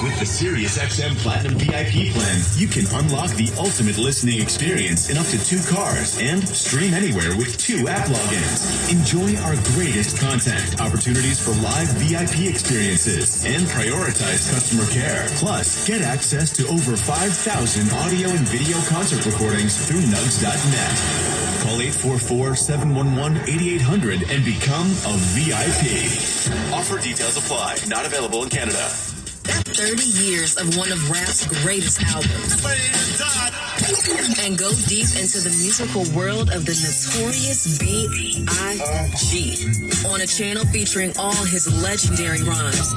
With the SiriusXM Platinum VIP plan, you can unlock the ultimate listening experience in up to 2 cars and stream anywhere with 2 app logins. Enjoy our greatest content, opportunities for live VIP experiences, and prioritize customer care. Plus, get access to over 5,000 audio and video concert recordings through nugs.net. Call 844-711-8800 and become a VIP. Offer details apply. Not available in Canada. 30 years of one of rap's greatest albums. And go deep into the musical world of the notorious B.I.G. on a channel featuring all his legendary rhymes.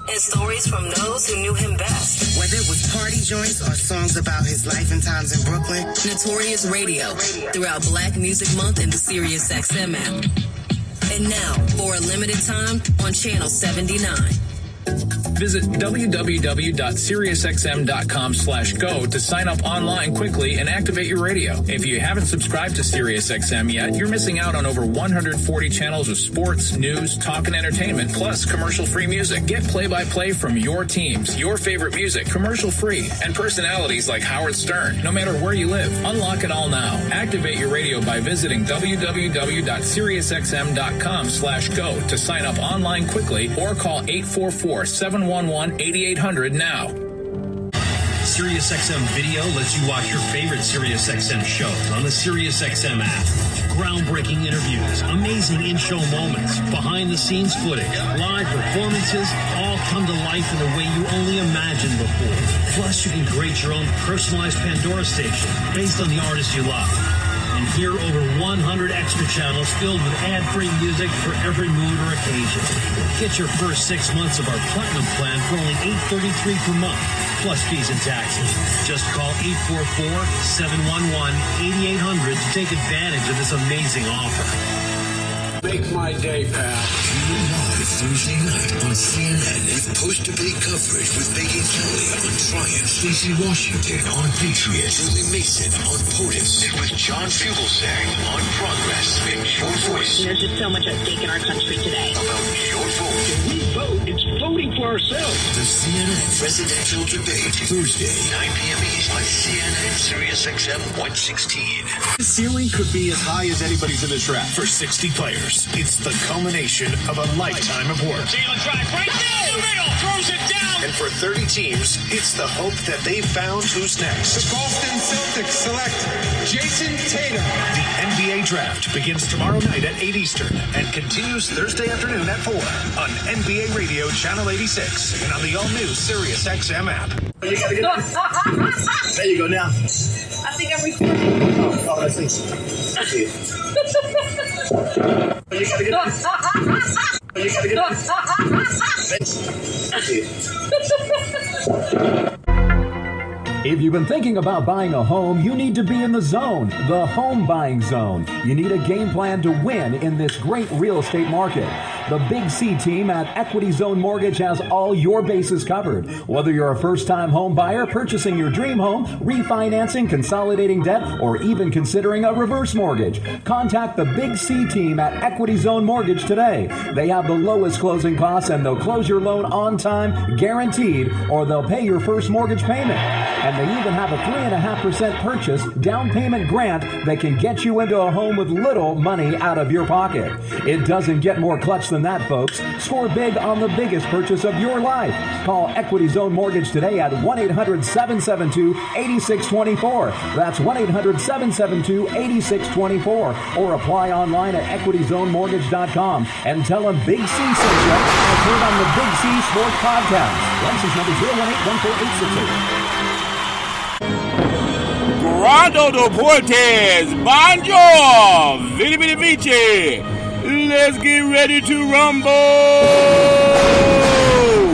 And stories from those who knew him best. Whether it was party joints or songs about his life and times in Brooklyn. Notorious Radio throughout Black Music Month in the SiriusXM app. And now, for a limited time, on Channel 79. Visit www.SiriusXM.com/go to sign up online quickly and activate your radio. If you haven't subscribed to SiriusXM yet, you're missing out on over 140 channels of sports, news, talk, and entertainment, plus commercial-free music. Get play-by-play from your teams, your favorite music, commercial-free, and personalities like Howard Stern, no matter where you live. Unlock it all now. Activate your radio by visiting www.SiriusXM.com/go to sign up online quickly or call 844-711-8800 now. SiriusXM Video lets you watch your favorite SiriusXM shows on the SiriusXM app. Groundbreaking interviews, amazing in-show moments, behind-the-scenes footage, live performances, all come to life in a way you only imagined before. Plus, you can create your own personalized Pandora station based on the artists you love. And hear over 100 extra channels filled with ad-free music for every mood or occasion. Get your first 6 months of our Platinum plan for only $8.33 per month, plus fees and taxes. Just call 844-711-8800 to take advantage of this amazing offer. Make my day, pal. Tune in live Thursday night on CNN with post-debate coverage with Megan Kelly on Triumph, Stacey Washington on Patriot, Julie Mason on POTUS, and with John Fugelsang on Progress and Your Voice. There's just so much at stake in our country today. About your vote. When we vote, it's voting for ourselves. The CNN presidential debate, Thursday, 9 p.m. East on CNN SiriusXM 116. The ceiling could be as high as anybody's in this rap. For 60 players, it's the culmination of a lifetime of work. Jalen drives right down the middle, throws it down. And for 30 teams, it's the hope that they've found who's next. The Boston Celtics select Jason Tatum. The NBA Draft begins tomorrow night at 8 Eastern and continues Thursday afternoon at 4 on NBA Radio Channel 86 and on the all-new SiriusXM app. There you go now. I think I'm recording. Oh, that's nice. You gotta get If you've been thinking about buying a home, you need to be in the zone, the home buying zone. You need a game plan to win in this great real estate market. The Big C team at Equity Zone Mortgage has all your bases covered. Whether you're a first-time home buyer, purchasing your dream home, refinancing, consolidating debt, or even considering a reverse mortgage, contact the Big C team at Equity Zone Mortgage today. They have the lowest closing costs and they'll close your loan on time, guaranteed, or they'll pay your first mortgage payment. And they even have a 3.5% purchase down payment grant that can get you into a home with little money out of your pocket. It doesn't get more clutch than that, folks. Score big on the biggest purchase of your life. Call Equity Zone Mortgage today at 1-800-772-8624. That's 1-800-772-8624. Or apply online at equityzonemortgage.com and tell them Big C sent you and heard on the Big C Sports Podcast. License number 018-14866. Grando Deportes, Bonjour, Vini Vini Vici. Let's get ready to rumble.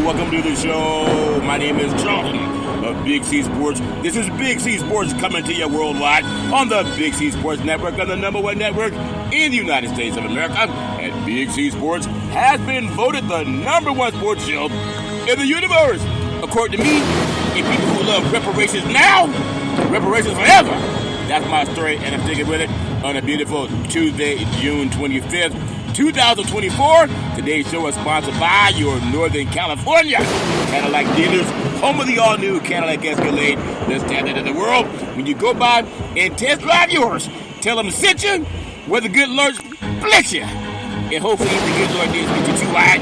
Welcome to the show. My name is Charlie of Big C Sports. This is Big C Sports coming to you worldwide on the Big C Sports Network, on the #1 network in the United States of America. And Big C Sports has been voted the #1 sports show in the universe. According to me, and people who love reparations now, reparations forever. That's my story, and I'm sticking with it on a beautiful Tuesday, June 25th, 2024. Today's show is sponsored by your Northern California Cadillac dealers, home of the all-new Cadillac Escalade, the standard of the world. When you go by and test drive yours, tell them sit you, where the good Lord bless you. And hopefully the good Lord didn't speak you too wide.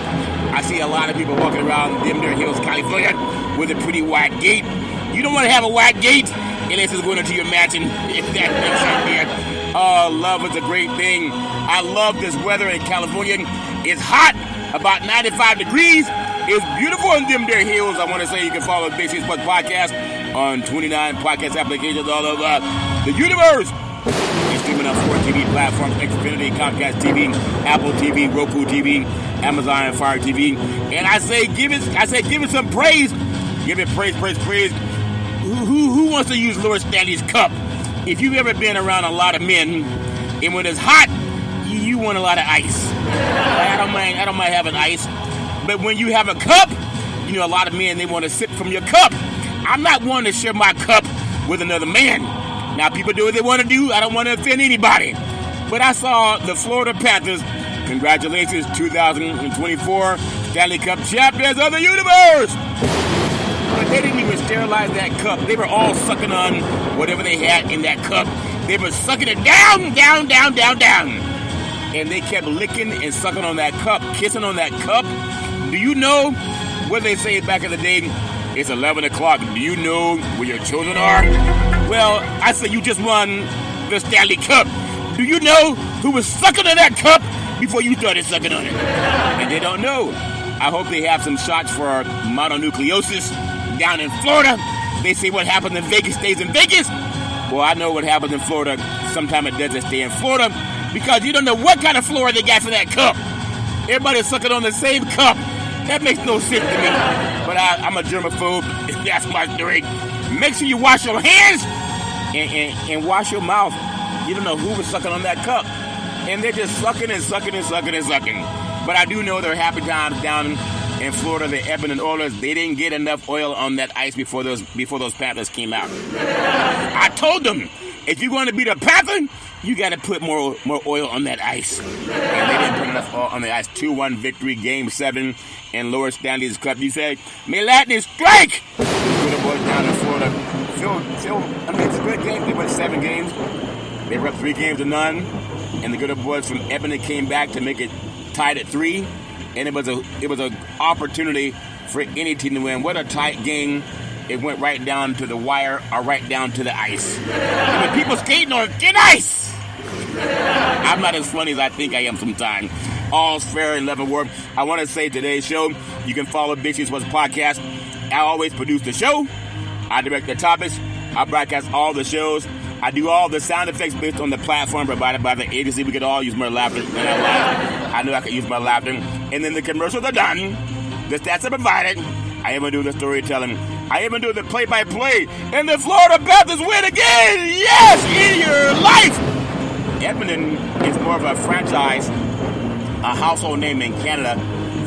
I see a lot of people walking around Denver Hills, California, with a pretty wide gate. You don't want to have a wide gate unless it's going into your mansion, if that makes sense. Oh, love is a great thing. I love this weather in California. It's hot, about 95 degrees. It's beautiful in them there hills. I want to say you can follow Big C Sports Podcast on 29 podcast applications all over the universe. It's streaming on 4 TV platforms: Xfinity, Comcast TV, Apple TV, Roku TV, Amazon and Fire TV. And I say give it some praise. Give it praise. Who wants to use Lord Stanley's cup? If you've ever been around a lot of men, and when it's hot, you want a lot of ice. I don't mind having ice. But when you have a cup, you know, a lot of men, they want to sip from your cup. I'm not one to share my cup with another man. Now, people do what they want to do. I don't want to offend anybody. But I saw the Florida Panthers, congratulations, 2024 Stanley Cup champions of the universe. But they didn't even sterilize that cup. They were all sucking on whatever they had in that cup. They were sucking it down. And they kept licking and sucking on that cup, kissing on that cup. Do you know what they say back in the day? It's 11 o'clock. Do you know where your children are? Well, I say you just won the Stanley Cup. Do you know who was sucking on that cup before you started sucking on it? And they don't know. I hope they have some shots for mononucleosis down in Florida. They say what happens in Vegas stays in Vegas. Well, I know what happens in Florida. Sometimes it doesn't stay in Florida because you don't know what kind of flora they got for that cup. Everybody's sucking on the same cup. That makes no sense to me. But I'm a germaphobe. That's my story. Make sure you wash your hands and wash your mouth. You don't know who was sucking on that cup. And they're just sucking. But I do know there are happy times down in Florida, the Edmonton Oilers, they didn't get enough oil on that ice before those Panthers came out. I told them, if you're going to beat a Panther, you got to put more oil on that ice. And they didn't put enough oil on the ice. 2-1 victory, Game 7 in Lord Stanley's Cup. You say, may lightning strike! The good boys down in Florida. It's a good game. They won 7 games. They were up 3-0. And the good boys from Edmonton came back to make it tied at 3. And it was an opportunity for any team to win. What a tight game. It went right down to the wire or right down to the ice. I mean, people skating on thin ice. I'm not as funny as I think I am sometimes. All's fair in love and war. I want to say today's show, you can follow Big C Sports Podcast. I always produce the show. I direct the topics. I broadcast all the shows. I do all the sound effects based on the platform provided by the agency. We could all use more laughter. And I know I could use more laughter. And then the commercials are done. The stats are provided. I even do the storytelling. I even do the play-by-play. And the Florida Panthers win again! Yes! In your life! Edmonton is more of a franchise, a household name in Canada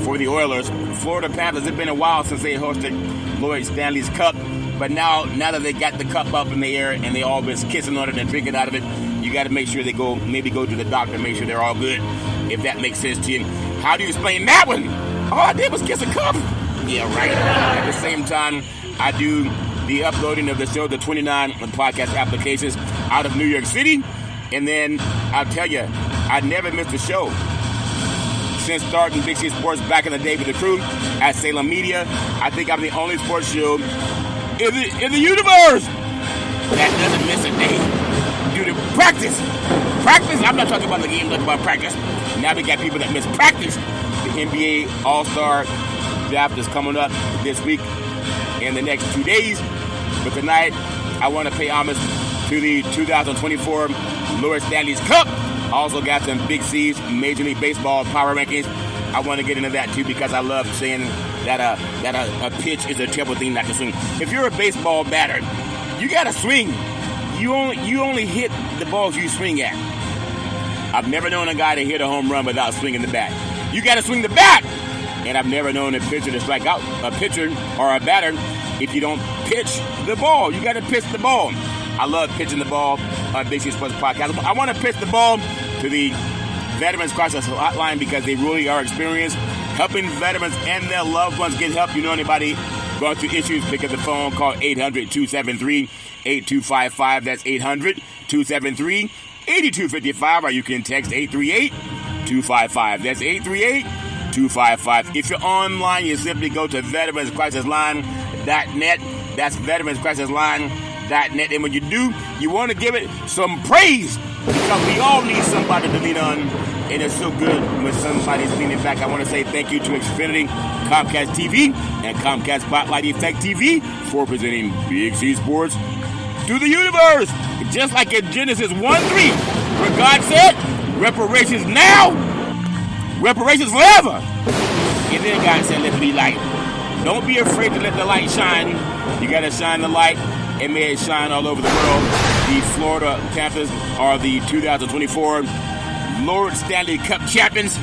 for the Oilers. Florida Panthers, it's been a while since they hosted Lord Stanley's Cup. But now that they got the cup up in the air and they all been kissing on it and drinking out of it, you got to make sure they go to the doctor, make sure they're all good, if that makes sense to you. How do you explain that one? All I did was kiss a cup. Yeah, right. At the same time, I do the uploading of the show, the 29 podcast applications out of New York City. And then I'll tell you, I never missed a show since starting Big C Sports back in the day with the crew at Salem Media. I think I'm the only sports show in the universe that doesn't miss a day due to practice. Practice? I'm not talking about the game, I'm talking about practice. Now we got people that miss practice. The NBA All-Star draft is coming up this week in the next 2 days. But tonight, I want to pay homage to the 2024 Lord Stanley's Cup. Also got some Big C's Major League Baseball power rankings. I want to get into that too because I love saying that a pitch is a terrible thing not to swing. If you're a baseball batter, you got to swing. You only hit the balls you swing at. I've never known a guy to hit a home run without swinging the bat. You got to swing the bat. And I've never known a pitcher to strike out a pitcher or a batter if you don't pitch the ball. You got to pitch the ball. I love pitching the ball on Big C Sports Podcast. I want to pitch the ball to the Veterans Crisis Hotline because they really are experienced helping veterans and their loved ones get help. You know anybody going through issues, pick up the phone, call 800-273-8255. That's 800-273-8255, or you can text 838-255. That's 838-255. If you're online, you simply go to veteranscrisisline.net. That's veteranscrisisline.net. And when you do, you want to give it some praise because we all need somebody to lean on. And it's so good when somebody's leaning back. I want to say thank you to Xfinity, Comcast TV, and Comcast Spotlight Effect TV for presenting Big C Sports to the universe. Just like in Genesis 1:3, where God said, reparations now, reparations forever. And then God said, let there be light. Don't be afraid to let the light shine. You got to shine the light, and may it shine all over the world. The Florida Panthers are the 2024 Lord Stanley Cup champions,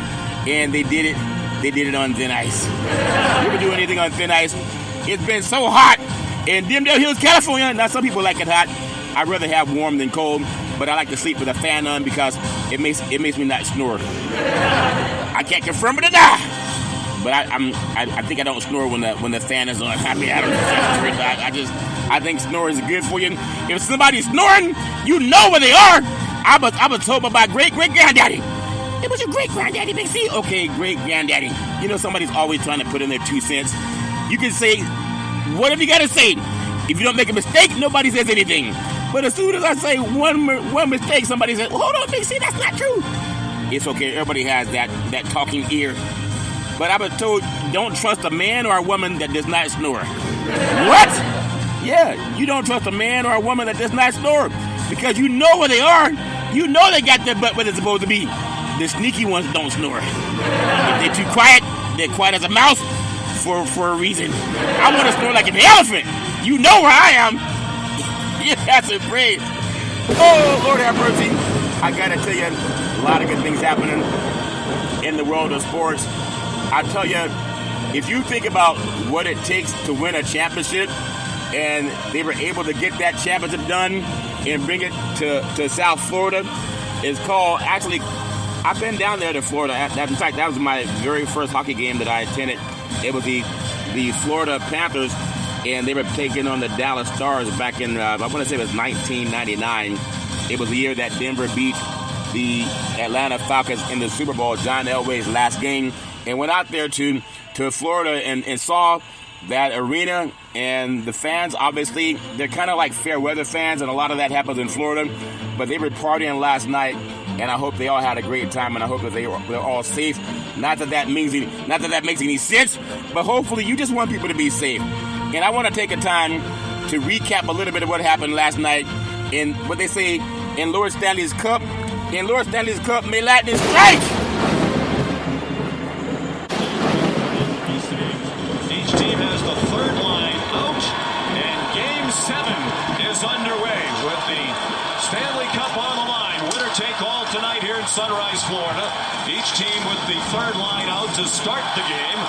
and they did it. They did it on thin ice. You ever do anything on thin ice? It's been so hot in Dimdale Hills, California. Now, some people like it hot. I'd rather have warm than cold, but I like to sleep with a fan on because it makes me not snore. I can't confirm it or deny, but I think I don't snore when the fan is on. I mean, I don't know. I think snoring is good for you. If somebody's snoring, you know where they are. I was told by my great-great-granddaddy. It was your great-granddaddy, Big C? Okay, great-granddaddy. You know, somebody's always trying to put in their 2 cents. You can say whatever you got to say. If you don't make a mistake, nobody says anything. But as soon as I say one mistake, somebody says, hold on, Big C, that's not true. It's okay. Everybody has that talking ear. But I was told, don't trust a man or a woman that does not snore. What? Yeah, you don't trust a man or a woman that does not snore. Because you know where they are. You know they got their butt where they're supposed to be. The sneaky ones don't snore. If they're too quiet, they're quiet as a mouse for a reason. I want to snore like an elephant. You know where I am. Yeah, that's a praise. Oh, Lord have mercy. I got to tell you, a lot of good things happening in the world of sports. I tell you, if you think about what it takes to win a championship, and they were able to get that championship done and bring it to South Florida. It's called, actually, I've been down there to Florida. In fact, that was my very first hockey game that I attended. It was the Florida Panthers, and they were taking on the Dallas Stars back in, I want to say it was 1999. It was the year that Denver beat the Atlanta Falcons in the Super Bowl, John Elway's last game, and went out there to Florida and saw that arena, and the fans, obviously, they're kind of like fair weather fans, and a lot of that happens in Florida, but they were partying last night, and I hope they all had a great time, and I hope that they're all safe. Not that that makes any sense, but hopefully you just want people to be safe. And I want to take a time to recap a little bit of what happened last night in what they say in Lord Stanley's Cup. In Lord Stanley's Cup, may lightning strike! Team has the third line out, and Game 7 is underway with the Stanley Cup on the line. Winner take all tonight here in Sunrise, Florida. Each team with the third line out to start the game.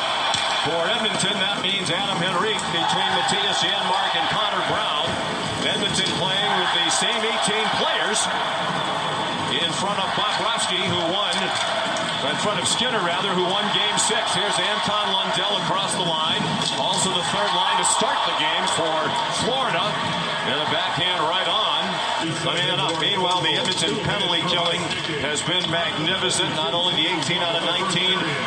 For Edmonton, that means Adam Henrique between Matthias Janmark and Connor Brown. Edmonton playing with the same 18 players in front of Bobrovsky, in front of Skinner, who won Game 6. Here's Anton Lundell across the line. Also the third line to start the game for Florida. And a backhand right on. The man up. Meanwhile, the Edmonton penalty killing has been magnificent. Not only the 18 out of 19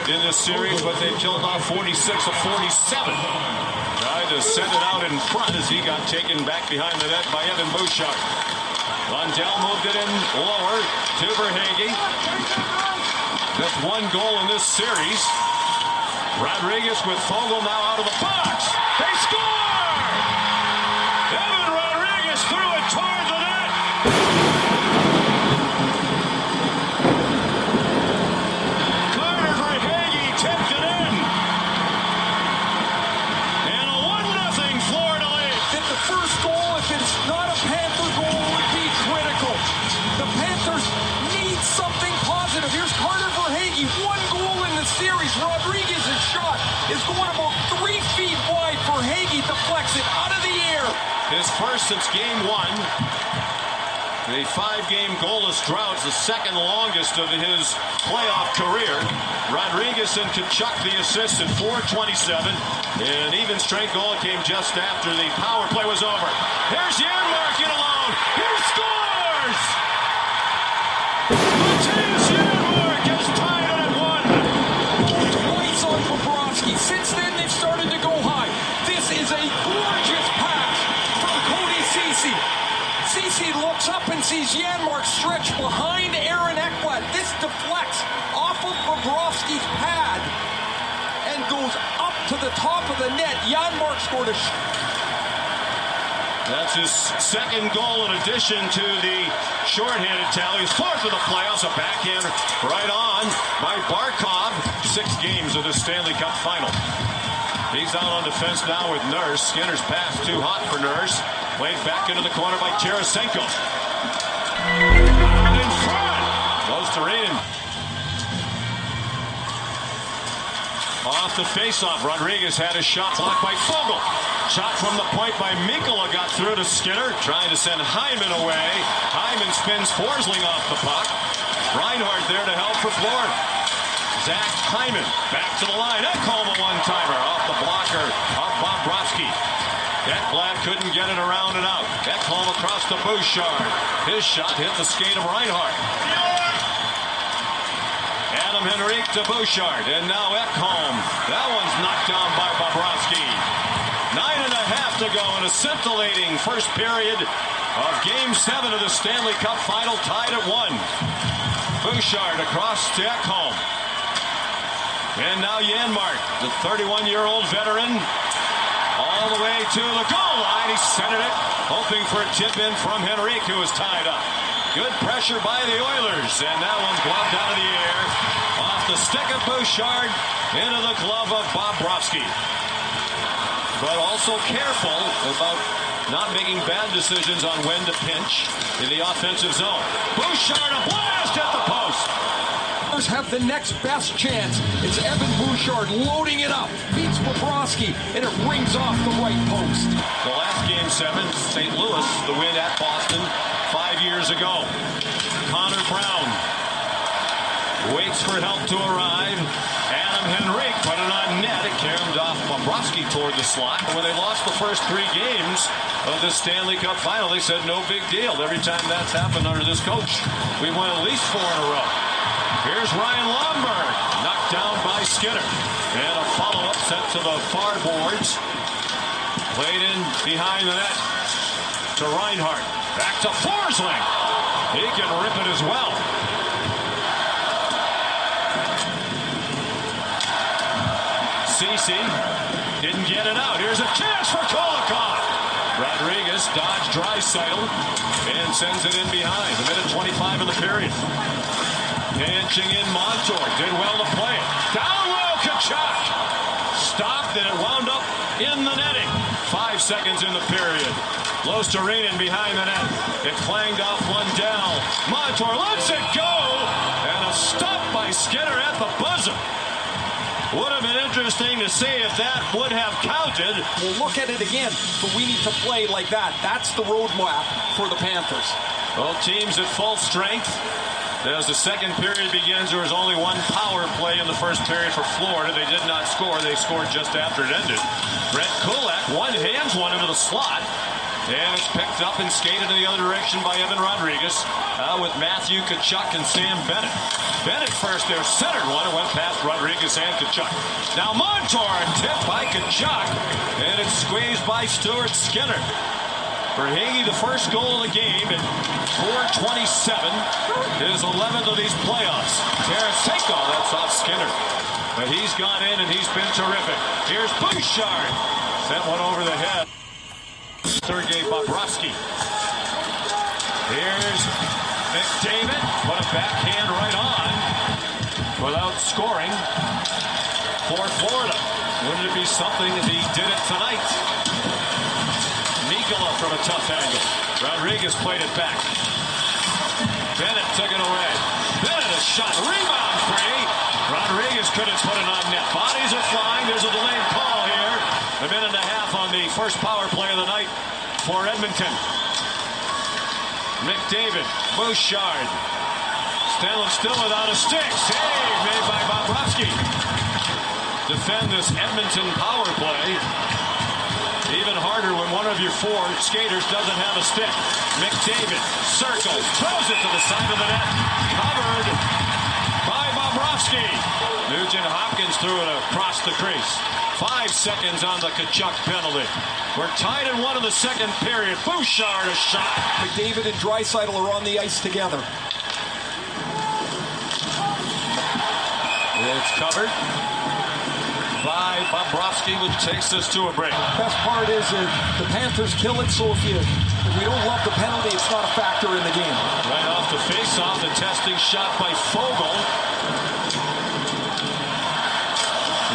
in this series, but they've killed off 46 of 47. Tried to send it out in front as he got taken back behind the net by Evan Bouchard. Lundell moved it in lower to Verhaeghe. Just one goal in this series. Rodriguez with Fogle now out of the box. They score! Evan Rodriguez threw it toward the net. Carter Verhaeghe tipped it in. And a 1-0 Florida lead. That the first goal, if it's not a Panther goal, would be critical. The Panthers need something positive. Here's Carter Verhaeghe, 1 goal in the series. Rodriguez's shot is going about 3 feet wide. Verhaeghe deflects it out of the air. His first since Game 1. The 5-game goalless drought is the second longest of his playoff career. Rodriguez and Tkachuk the assists at 4:27. An even strength goal came just after the power play was over. Here's Janmark in alone. He scores! Mattias Janmark has tied it at 1. Points on Bobrovsky. Since then, they've started to go high. This is a gorgeous pass from Cody Ceci. Ceci looks up and sees Janmark stretched behind Aaron Ekblad. This deflects off of Bobrovsky's pad and goes up to the top of the net. Janmark scored a That's his second goal in addition to the shorthanded tally. His fourth of the playoffs, a backhand right on by Barkov. 6 games of the Stanley Cup final. He's out on defense now with Nurse. Skinner's pass too hot for Nurse. Played back into the corner by Tarasenko. Out in front. Goes to Reedon. Off the faceoff. Rodriguez had a shot blocked by Fogle. Shot from the point by Mikkola got through to Skinner. Trying to send Hyman away. Hyman spins Forsling off the puck. Reinhart there to help for Florida. Zach Hyman back to the line. Ekholm a one-timer off the blocker of Bobrovsky. Ekblad couldn't get it around and out. Ekholm across to Bouchard. His shot hit the skate of Reinhart. Adam Henrique to Bouchard. And now Ekholm. That one's knocked down by Bobrovsky. 9.5 to go in a scintillating first period of Game 7 of the Stanley Cup Final, tied at 1. Bouchard across to Ekholm. And now Janmark, the 31-year-old veteran, all the way to the goal line. He centered it, hoping for a tip in from Henrique, who was tied up. Good pressure by the Oilers, and that one's gloved out of the air. Off the stick of Bouchard, into the glove of Bobrovsky. But also careful about not making bad decisions on when to pinch in the offensive zone. Bouchard, a blast at the post. Have the next best chance. It's Evan Bouchard loading it up. Beats Bobrovsky, and it rings off the right post. The last Game 7, St. Louis, the win at Boston 5 years ago. Connor Brown waits for help to arrive. Adam Henrique put it on net. It carried off Bobrovsky toward the slot. When they lost the first 3 games of the Stanley Cup Final, they said no big deal. Every time that's happened under this coach, we won at least 4 in a row. Here's Ryan Lomberg, knocked down by Skinner. And a follow-up sent to the far boards. Played in behind the net to Reinhart. Back to Forsling. He can rip it as well. Ceci didn't get it out. Here's a chance for Kolakov. Rodriguez dodged Draisaitl and sends it in behind. A minute 25 in the period. Pinching in Montour. Did well to play it. Down low, Tkachuk. Stopped and it wound up in the netting. 5 seconds in the period. Losterinen behind the net. It clanged off Lundell. Montour lets it go. And a stop by Skinner at the buzzer. Would have been interesting to see if that would have counted. We'll look at it again, but we need to play like that. That's the roadmap for the Panthers. Both teams at full strength. As the second period begins, there was only one power play in the first period for Florida. They did not score. They scored just after it ended. Brett Kulak one-hands one into the slot. And it's picked up and skated in the other direction by Evan Rodriguez with Matthew Tkachuk and Sam Bennett. Bennett first there centered one and went past Rodriguez and Tkachuk. Now Montour tipped by Tkachuk. And it's squeezed by Stuart Skinner. For Hagee, the first goal of the game at 4:27. His 11th of these playoffs. Tarasenko, that's off Skinner. But he's gone in and he's been terrific. Here's Bouchard. Sent one over the head. Sergei Bobrovsky. Here's McDavid. Put a backhand right on without scoring for Florida. Wouldn't it be something if he did it tonight? Mikkola from a tough angle. Rodriguez played it back. Bennett took it away. Bennett a shot. Rebound free. Rodriguez couldn't put it on net. Bodies are flying. There's a delayed call here. A minute and a half on the first power play of the night for Edmonton. McDavid, Bouchard. Stanley still without a stick. Save made by Bobrovsky. Defend this Edmonton power play. Even harder when one of your four skaters doesn't have a stick. McDavid circles, throws it to the side of the net. Covered by Bobrovsky. Nugent Hopkins threw it across the crease. 5 seconds on the Tkachuk penalty. We're tied in one in the second period. Bouchard a shot. McDavid and Draisaitl are on the ice together. It's covered by Bobrovsky, which takes us to a break. Best part is the Panthers kill it, so if we don't love the penalty, it's not a factor in the game. Right off the face-off, the testing shot by Fogle.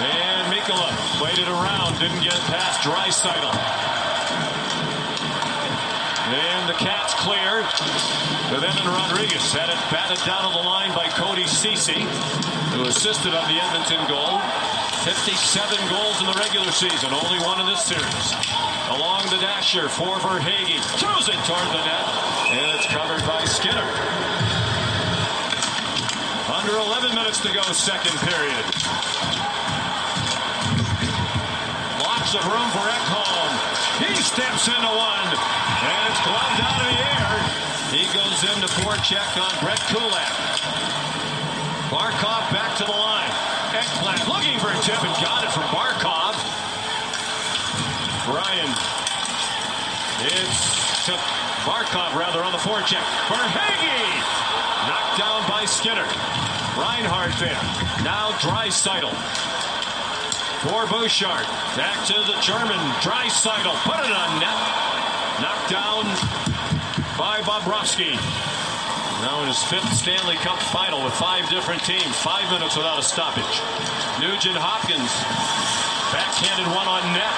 And Mikkola played it around, didn't get past Draisaitl. And the Cats clear. With Evan Rodriguez had it batted down on the line by Cody Ceci, who assisted on the Edmonton goal. 57 goals in the regular season, only one in this series. Along the dasher for Verhaeghe. Throws it toward the net, and it's covered by Skinner. Under 11 minutes to go, second period. Lots of room for Ekholm. He steps into one, and it's gloved out of the air. He goes into forecheck on Brett Kulak. Barkov back to the line. Ekblad looking for a tip and got it from Barkov. Ryan. It's to Barkov rather on the forecheck. Verhaeghe knocked down by Skinner. Reinhardt there. Now Draisaitl. For Bouchard. Back to the German. Draisaitl. Put it on net. Knocked down by Bobrovsky. Now in his 5th Stanley Cup final with 5 different teams. 5 minutes without a stoppage. Nugent Hopkins. Backhanded one on net.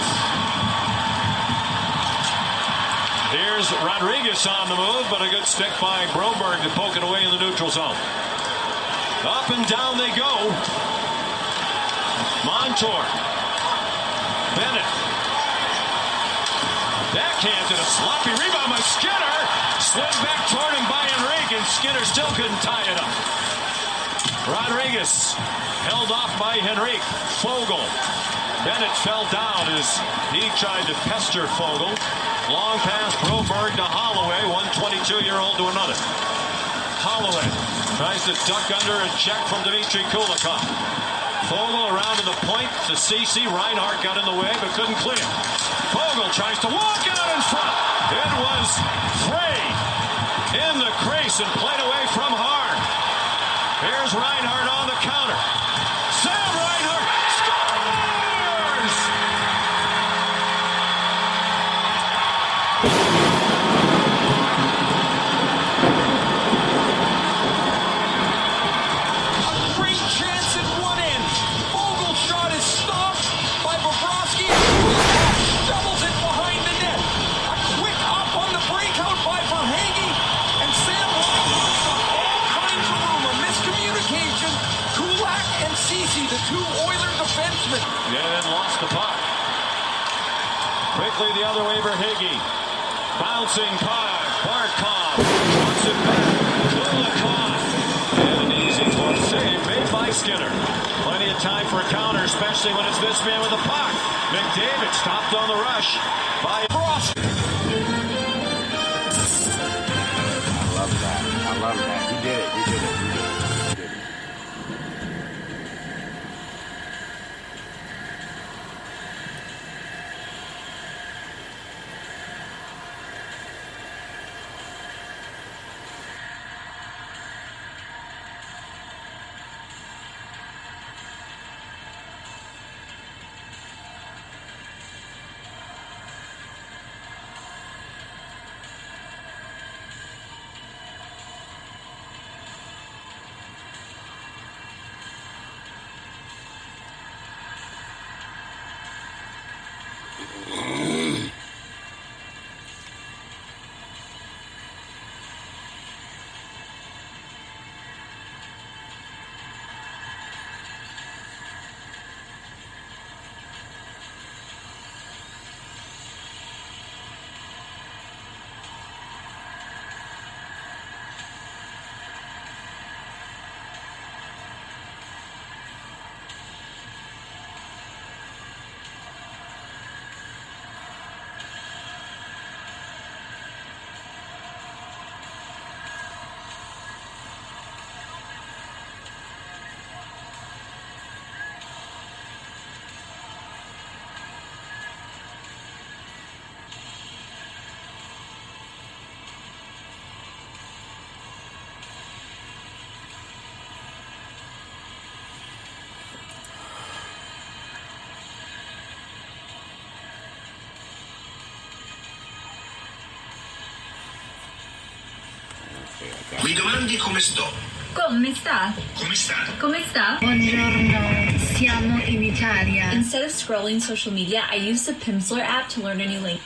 Here's Rodriguez on the move, but a good stick by Broberg to poke it away in the neutral zone. Up and down they go. Montour. Bennett. Backhanded a sloppy rebound by Skinner. Slid back toward him by Henrique, and Skinner still couldn't tie it up. Rodriguez held off by Henrique. Fogle. Bennett fell down as he tried to pester Fogle. Long pass, Broberg to Holloway. One 22-year-old to another. Holloway tries to duck under a check from Dmitry Kulikov. Fogle around to the point to Ceci. Reinhardt got in the way but couldn't clear. Fogle tries to walk out in front. It was Frey in the crease and played away from Hart. Here's Reinhardt on the counter. Sam Reinhardt scores! A great chance at one end. Fogle shot is stopped by Bobrovsky. Doubles it behind the net. A quick up on the breakout by Verhaeghe. And Sam Reinhardt got all kinds of room. A miscommunication. Kulak and Ceci, the two Oiler defensemen. Yeah, then lost the puck. Quickly the other way, Verhaeghe. Bouncing puck. Barkov wants it back. Kulikov. And an easy force save made by Skinner. Plenty of time for a counter, especially when it's this man with the puck. McDavid stopped on the rush by Frost. I love that. You did it. You did it. You did it. Mi domandi come sto? Come sta? Come sta? Come sta? Buongiorno, siamo in Italia. Instead of scrolling social media, I use the Pimsleur app to learn a new language.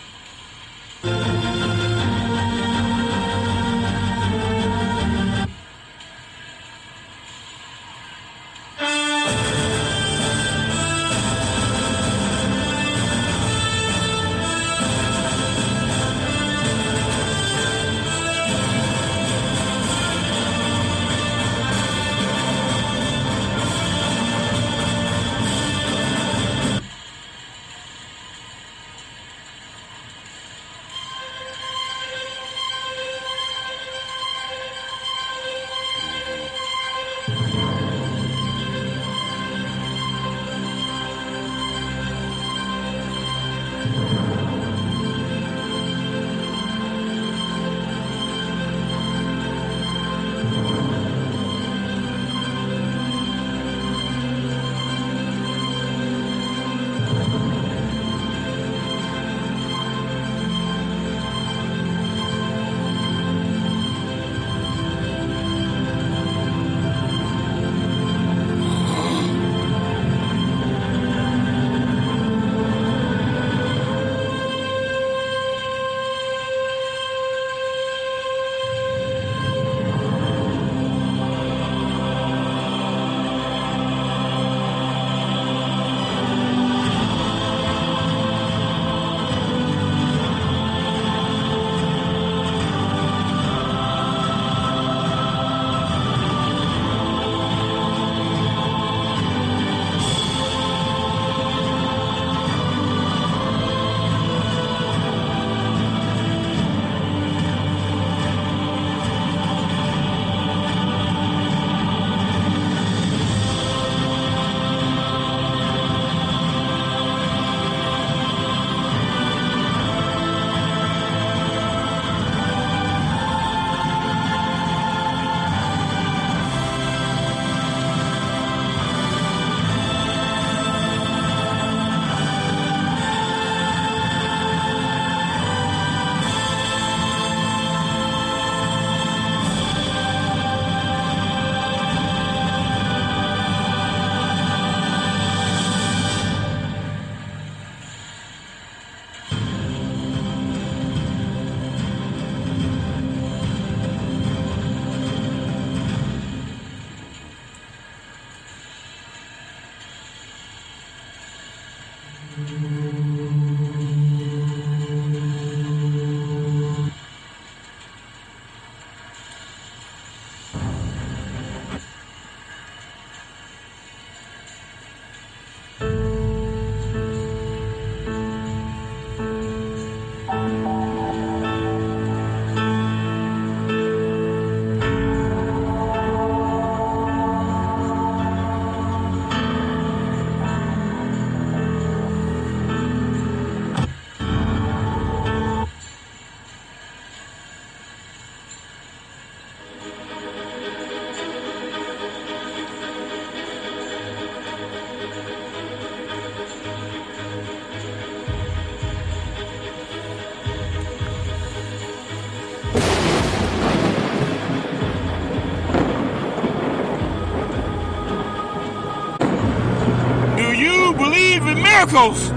Miracles!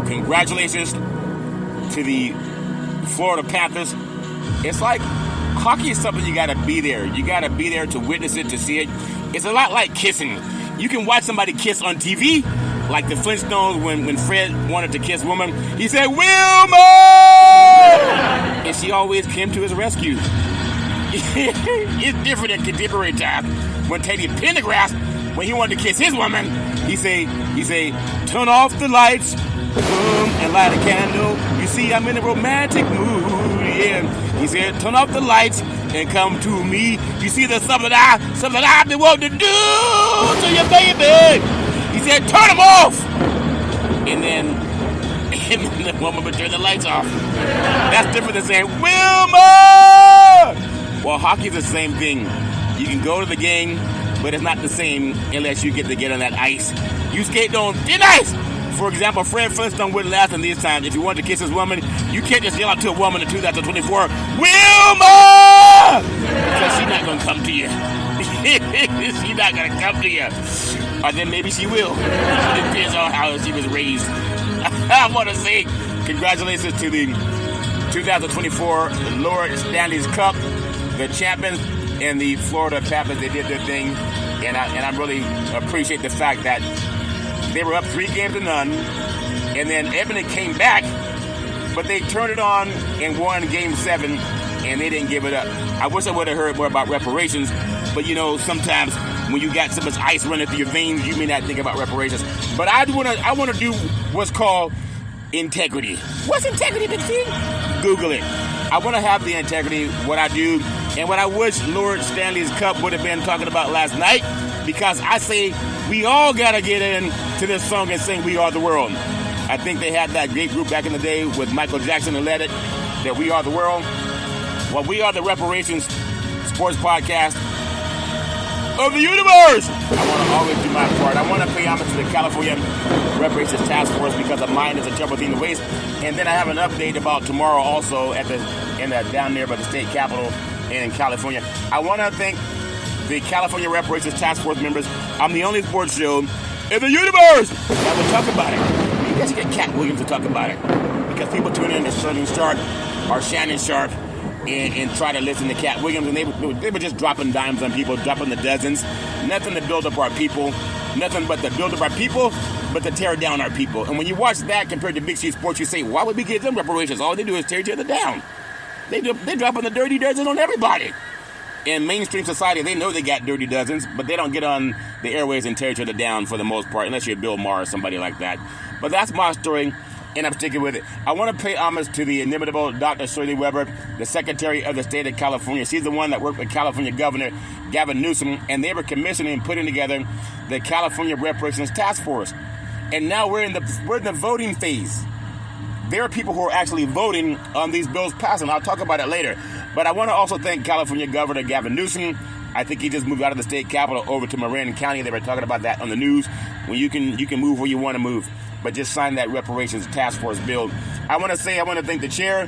Congratulations to the Florida Panthers. It's like hockey is something you gotta be there. You gotta be there to witness it, to see it. It's a lot like kissing. You can watch somebody kiss on TV, like the Flintstones when Fred wanted to kiss a woman. He said, Wilma! And she always came to his rescue. It's different in contemporary times. When Teddy Pendergrass, when he wanted to kiss his woman, he say, turn off the lights, and light a candle. You see, I'm in a romantic mood, yeah. He said, turn off the lights and come to me. You see, there's something I've been wanting to do to your baby. He said, turn them off. And then the woman would turn the lights off. That's different than saying, Wilma! Well, hockey's the same thing. You can go to the game, but it's not the same unless you get to get on that ice. You skate on thin ice. For example, Fred Flintstone wouldn't last in these times. If you wanted to kiss his woman, you can't just yell out to a woman in 2024, Wilma! Because she's not going to come to you. She's not going to come to you. Or then maybe she will. It depends on how she was raised. I want to say congratulations to the 2024 Lord Stanley's Cup, the champions, and the Florida Panthers. They did their thing, and I really appreciate the fact that they were up 3-0, and then Edmonton came back, but they turned it on and won Game 7, and they didn't give it up. I wish I would have heard more about reparations, but sometimes when you got so much ice running through your veins, you may not think about reparations. But I want to do what's called integrity. What's integrity, Big C? Google it. I want to have the integrity, what I do, and what I wish Lord Stanley's Cup would have been talking about last night, because I say we all got to get in to this song and sing We Are the World. I think they had that great group back in the day with Michael Jackson who led it, that We Are the World. Well, we are the Reparations Sports Podcast of the universe. I want to always do my part. I want to pay homage to the California Reparations Task Force because a mine is a terrible thing to waste. And then I have an update about tomorrow also down there by the state capitol in California. I want to thank the California Reparations Task Force members. I'm the only sports show in the universe that will talk about it. Maybe I should get Cat Williams to talk about it, because people tune in to Sterling Sharp or Shannon Sharp and try to listen to Cat Williams, and they were just dropping dimes on people, dropping the dozens. Nothing to build up our people, nothing but to build up our people, but to tear down our people. And when you watch that compared to Big C Sports, you say, why would we give them reparations? All they do is tear each other down. They're dropping the dirty dozen on everybody. In mainstream society, they know they got dirty dozens, but they don't get on the airways and tear each other down for the most part, unless you're Bill Maher or somebody like that. But that's my story, and I'm sticking with it. I want to pay homage to the inimitable Dr. Shirley Weber, the Secretary of the State of California. She's the one that worked with California Governor Gavin Newsom, and they were commissioning and putting together the California Reparations Task Force. And now we're in the voting phase. There are people who are actually voting on these bills passing. I'll talk about it later. But I want to also thank California Governor Gavin Newsom. I think he just moved out of the state capitol over to Marin County. They were talking about that on the news. When you can move where you want to move, but just sign that reparations task force bill. I want to thank the chair,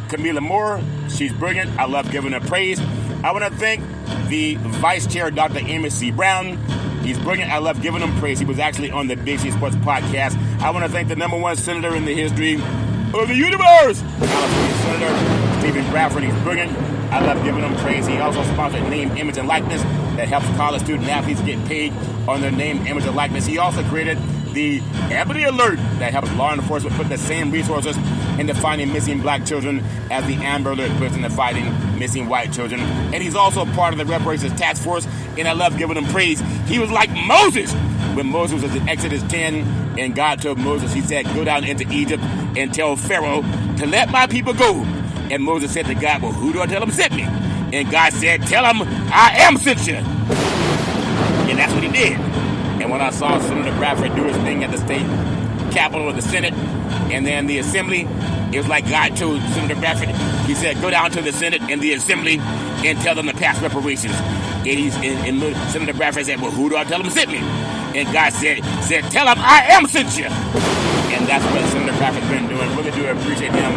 Camila Moore. She's brilliant. I love giving her praise. I want to thank the vice chair, Dr. Amos C. Brown. He's brilliant. I love giving him praise. He was actually on the Big C Sports Podcast. I want to thank the #1 senator in the history of the universe, California Senator Stephen Bradford. He's brilliant. I love giving him praise. He also sponsored Name, Image, and Likeness that helps college student athletes get paid on their name, image, and likeness. He also created the Ebony Alert that helps law enforcement put the same resources into finding missing black children as the Amber Alert puts into fighting missing white children. And he's also part of the Reparations Task Force, and I love giving him praise. He was like Moses. When Moses was in Exodus 10, and God told Moses, he said, go down into Egypt and tell Pharaoh to let my people go. And Moses said to God, well, who do I tell him sent me? And God said, tell him I am sent you. And that's what he did. And when I saw Senator Bradford do his thing at the state capitol of the Senate and then the Assembly, it was like God told Senator Bradford, he said, go down to the Senate and the Assembly and tell them to pass reparations. And Senator Bradford said, well, who do I tell him sent me? And God said, tell him I am sent you. And that's what Senator Bradford's been doing. Really do appreciate him.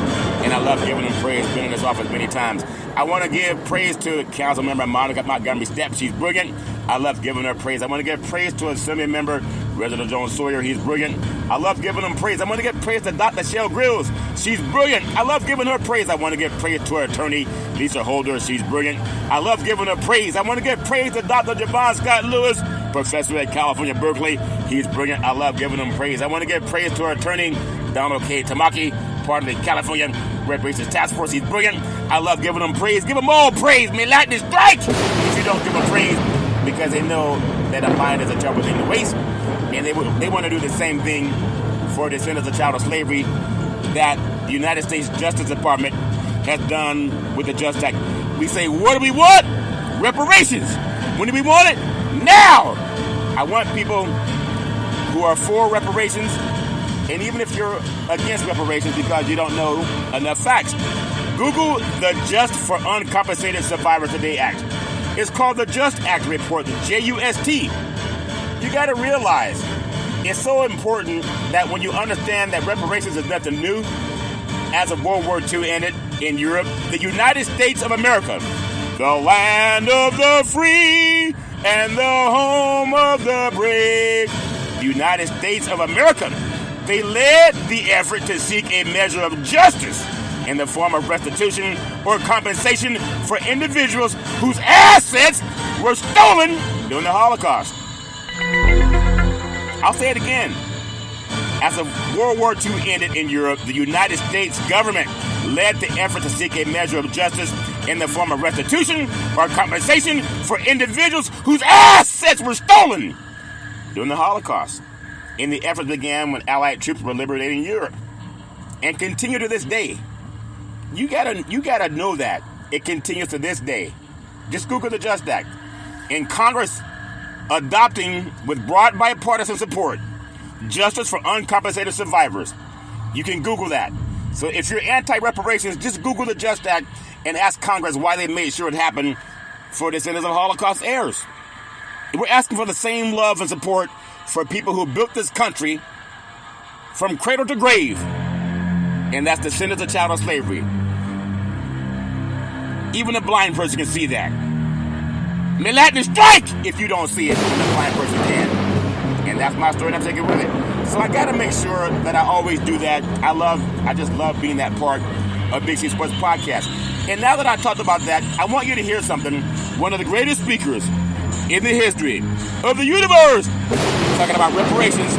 And I love giving him praise. Been in this office many times. I want to give praise to Council Member Monica Montgomery Stepp. She's brilliant. I love giving her praise. I want to give praise to Assembly Member Reginald Jones Sawyer. He's brilliant. I love giving him praise. I want to give praise to Dr. Shell Grills. She's brilliant. I love giving her praise. I want to give praise to her attorney, Lisa Holder. She's brilliant. I love giving her praise. I want to give praise to Dr. Javon Scott Lewis, professor at California, Berkeley. He's brilliant. I love giving him praise. I want to give praise to her attorney, Donald K. Tamaki, part of the California Reparations Task Force. He's brilliant. I love giving him praise. Give them all praise. May lightning strike if you don't give them praise, because they know that a mind is a terrible thing to waste. And they want to do the same thing for descendants of child of slavery that the United States Justice Department has done with the Just Act. We say, what do we want? Reparations. When do we want it? Now. I want people who are for reparations, and even if you're against reparations because you don't know enough facts, Google the Just for Uncompensated Survivors Today Act. It's called the Just Act Report, the JUST. You got to realize it's so important that when you understand that reparations is nothing new, as of World War II ended in Europe, the United States of America the land of the free and the home of the brave. The United States of America. They led the effort to seek a measure of justice in the form of restitution or compensation for individuals whose assets were stolen during the Holocaust. I'll say it again. As World War II ended in Europe, the United States government led the effort to seek a measure of justice in the form of restitution or compensation for individuals whose assets were stolen during the Holocaust. And the effort began when Allied troops were liberating Europe and continue to this day. You gotta know that. It continues to this day. Just Google the Just Act. In Congress adopting with broad bipartisan support justice for uncompensated survivors. You can Google that. So if you're anti-reparations, just Google the Just Act and ask Congress why they made sure it happened for descendants of Holocaust heirs. We're asking for the same love and support for people who built this country from cradle to grave. And that's descendants of chattel slavery. Even a blind person can see that. May lightning strike if you don't see it, and the blind person can. And that's my story, and I'm taking with it. So I gotta make sure that I always do that. I just love being that part of Big C Sports Podcast. And now that I talked about that, I want you to hear something. One of the greatest speakers in the history of the universe, talking about reparations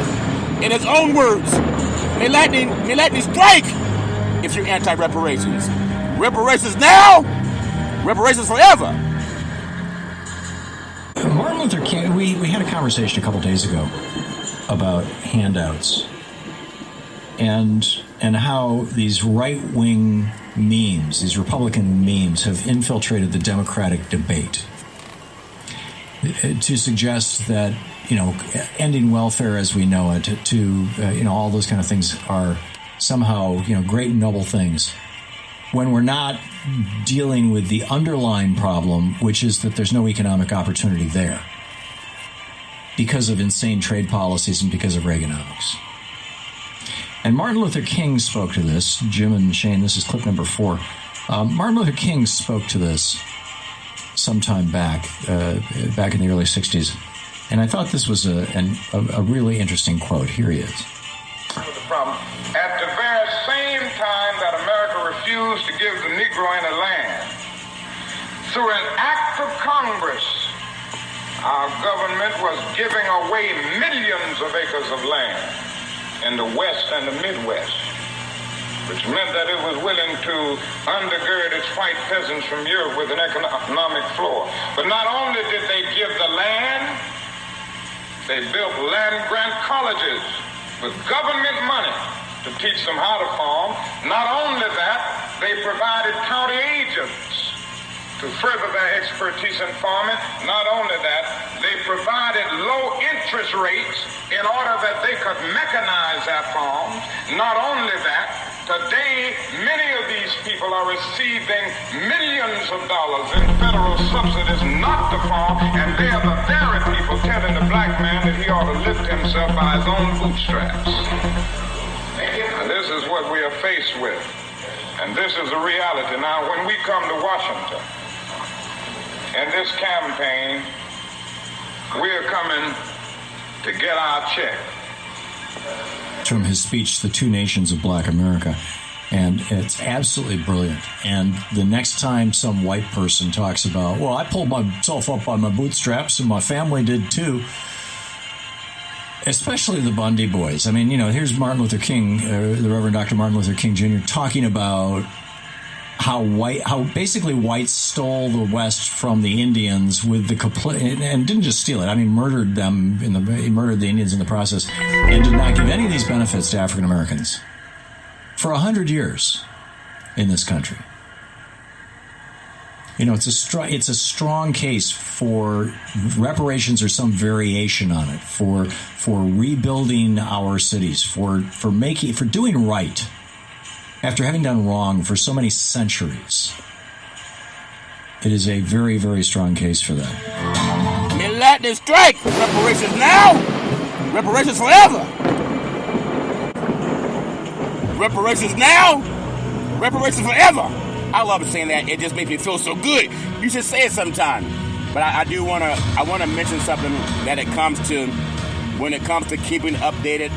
in his own words. May lightning strike if you're anti-reparations. Reparations now, reparations forever. Martin Luther King, we had a conversation a couple days ago about handouts and how these right-wing memes, these Republican memes, have infiltrated the Democratic debate to suggest that, ending welfare as we know it, all those kind of things are somehow, great and noble things, when we're not dealing with the underlying problem, which is that there's no economic opportunity there because of insane trade policies and because of Reaganomics. And Martin Luther King spoke to this. Jim and Shane, this is clip number 4. Martin Luther King spoke to this sometime back in the early 60s. And I thought this was a really interesting quote. Here he is. The problem. At the very same time that America refused to give the Negro any land, through an act of Congress, our government was giving away millions of acres of land in the West and the Midwest, which meant that it was willing to undergird its white peasants from Europe with an economic floor. But not only did they give the land, they built land grant colleges with government money to teach them how to farm. Not only that, they provided county agents to further their expertise in farming. Not only that, they provided low interest rates in order that they could mechanize their farms. Not only that, today many of these people are receiving millions of dollars in federal subsidies not to farm, and they are the very people telling the black man that he ought to lift himself by his own bootstraps. And this is what we are faced with. And this is the reality. Now, when we come to Washington, in this campaign, we're coming to get our check. From his speech, The Two Nations of Black America. And it's absolutely brilliant. And the next time some white person talks about, well, I pulled myself up by my bootstraps and my family did too, especially the Bundy boys. I mean, here's Martin Luther King, the Reverend Dr. Martin Luther King Jr., talking about how basically whites stole the West from the Indians with and didn't just steal it. I mean, murdered them he murdered the Indians in the process, and did not give any of these benefits to African Americans for 100 years in this country. It's a strong case for reparations or some variation on it, for rebuilding our cities, for doing right after having done wrong for so many centuries. It is a very, very strong case for that. May lightning strike! Reparations now! Reparations forever! Reparations now! Reparations forever! I love saying that. It just makes me feel so good. You should say it sometime. But I want to mention something that when it comes to keeping updated